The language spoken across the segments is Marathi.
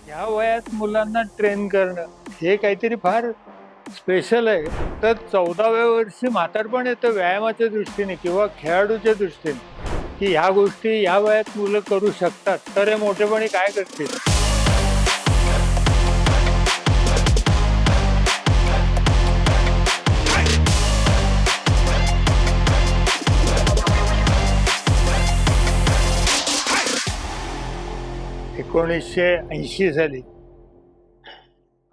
ह्या वयात मुलांना ट्रेन करणं हे काहीतरी फार स्पेशल आहे. तर 14व्या वर्षी म्हातारपण येतं व्यायामाच्या दृष्टीने किंवा खेळाडूच्या दृष्टीने, की ह्या गोष्टी या वयात मुलं करू शकतात, तर हे मोठेपणी काय करतील. 1980 साली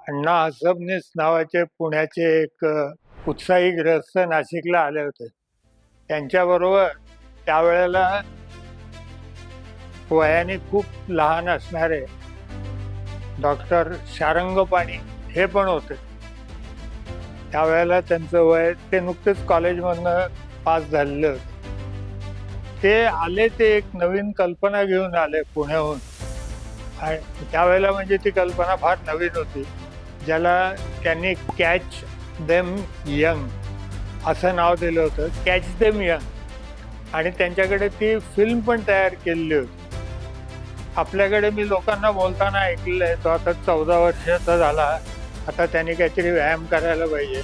अण्णा हसबनीस नावाचे पुण्याचे एक उत्साही गृहस्थ नाशिकला आले होते. त्यांच्याबरोबर त्यावेळेला वयाने खूप लहान असणारे डॉक्टर शारंग पाणी हे पण होते. त्यावेळेला त्यांचं वय, ते नुकतेच कॉलेजमधनं पास झालेले होते. ते आले, ते एक नवीन कल्पना घेऊन आले पुण्याहून. आणि त्यावेळेला म्हणजे ती कल्पना फार नवीन होती, ज्याला त्यांनी कॅच देम यंग असं नाव दिलं होतं, कॅच देम यंग. आणि त्यांच्याकडे ती फिल्म पण तयार केलेली होती. आपल्याकडे मी लोकांना बोलताना ऐकलेलं आहे, तो आता 14 वर्षाचा झाला, आता त्यांनी काहीतरी व्यायाम करायला पाहिजे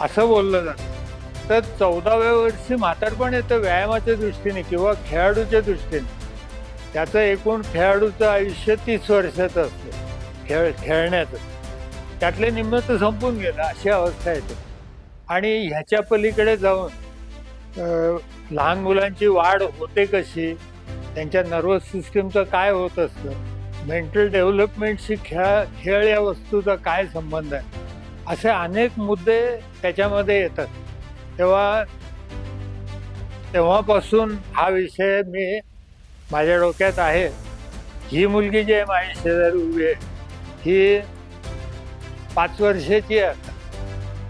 असं बोललं जातं. तर 14व्या वर्षी म्हातारपण येतं व्यायामाच्या दृष्टीने किंवा खेळाडूच्या दृष्टीने. त्याचं एकूण खेळाडूचं आयुष्य 30 वर्षाचं असतं खेळण्याचं. त्यातले निम्म तर संपून गेलं अशी अवस्था येते. आणि ह्याच्या पलीकडे जाऊन लहान मुलांची वाढ होते कशी, त्यांच्या नर्वस सिस्टीमचं काय होत असतं, मेंटल डेव्हलपमेंटशी खेळ या वस्तूचा काय संबंध आहे, असे अनेक मुद्दे त्याच्यामध्ये येतात. तेव्हापासून हा विषय माझ्या डोक्यात आहे. ही मुलगी जी आहे माझ्या शेजारी उभी आहे, ही 5 वर्षाची आहे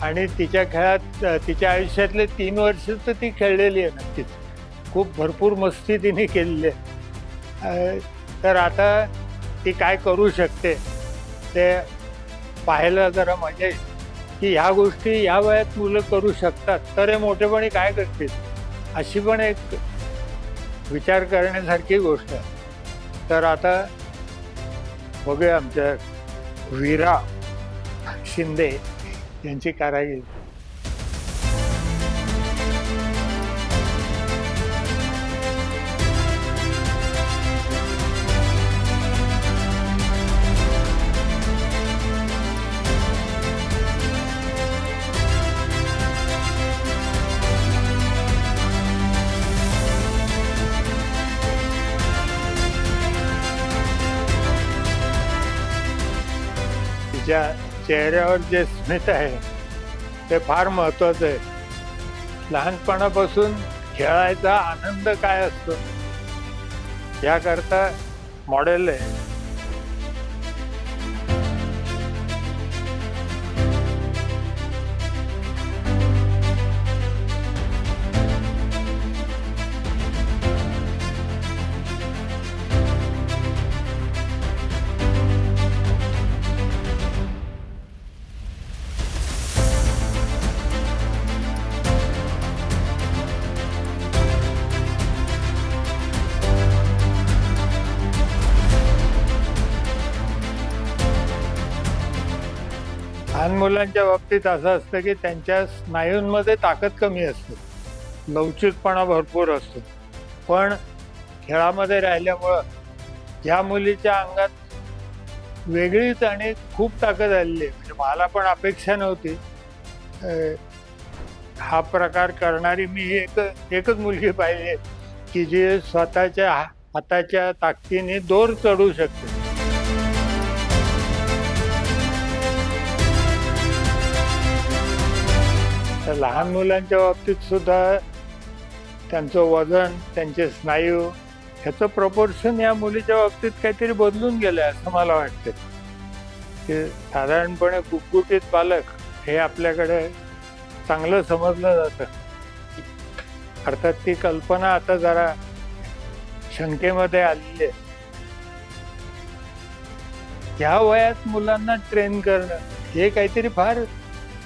आणि तिच्या आयुष्यातले 3 वर्ष तर ती खेळलेली आहे नक्कीच. खूप भरपूर मस्ती तिने केलेली आहे. तर आता ती काय करू शकते ते पाहायला जरा मजा येईल, की ह्या गोष्टी या वयात मुलं करू शकतात, तर हे मोठेपणी काय करतील, अशी पण एक विचार करण्यासारखी गोष्ट आहे. तर आता बघूया आमच्या वीरा शिंदे यांची कारागिरी. तिच्या चेहऱ्यावर जे स्मित आहे ते फार महत्त्वाचं आहे. लहानपणापासून खेळायचा आनंद काय असतो याकरता मॉडेल आहे. लहान मुलांच्या बाबतीत असं असतं की त्यांच्या स्नायूंमध्ये ताकद कमी असते, लवचिकपणा भरपूर असतो. पण खेळामध्ये राहिल्यामुळं ह्या मुलीच्या अंगात वेगळीच आणि खूप ताकद आलेली आहे. म्हणजे मला पण अपेक्षा नव्हती. हा प्रकार करणारी मी एकच मुलगी पाहिजे की जी स्वतःच्या हाताच्या ताकदीने दोर चढू शकते. तर लहान मुलांच्या बाबतीत सुद्धा त्यांचं वजन, त्यांचे स्नायू ह्याचं प्रपोर्शन या मुलीच्या बाबतीत काहीतरी बदलून गेलं आहे असं मला वाटतं. की साधारणपणे गुटगुटीत पालक हे आपल्याकडे चांगलं समजलं जातं. अर्थात ती कल्पना आता जरा शंकेमध्ये आलेली आहे. ह्या वयात मुलांना ट्रेन करणं हे काहीतरी फार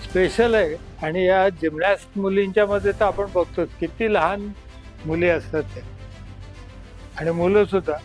स्पेशल आहे. आणि या जिम्नॅस्ट मुलींच्या मध्ये तर आपण बघतो किती लहान मुली असतात त्या, आणि मुलं सुद्धा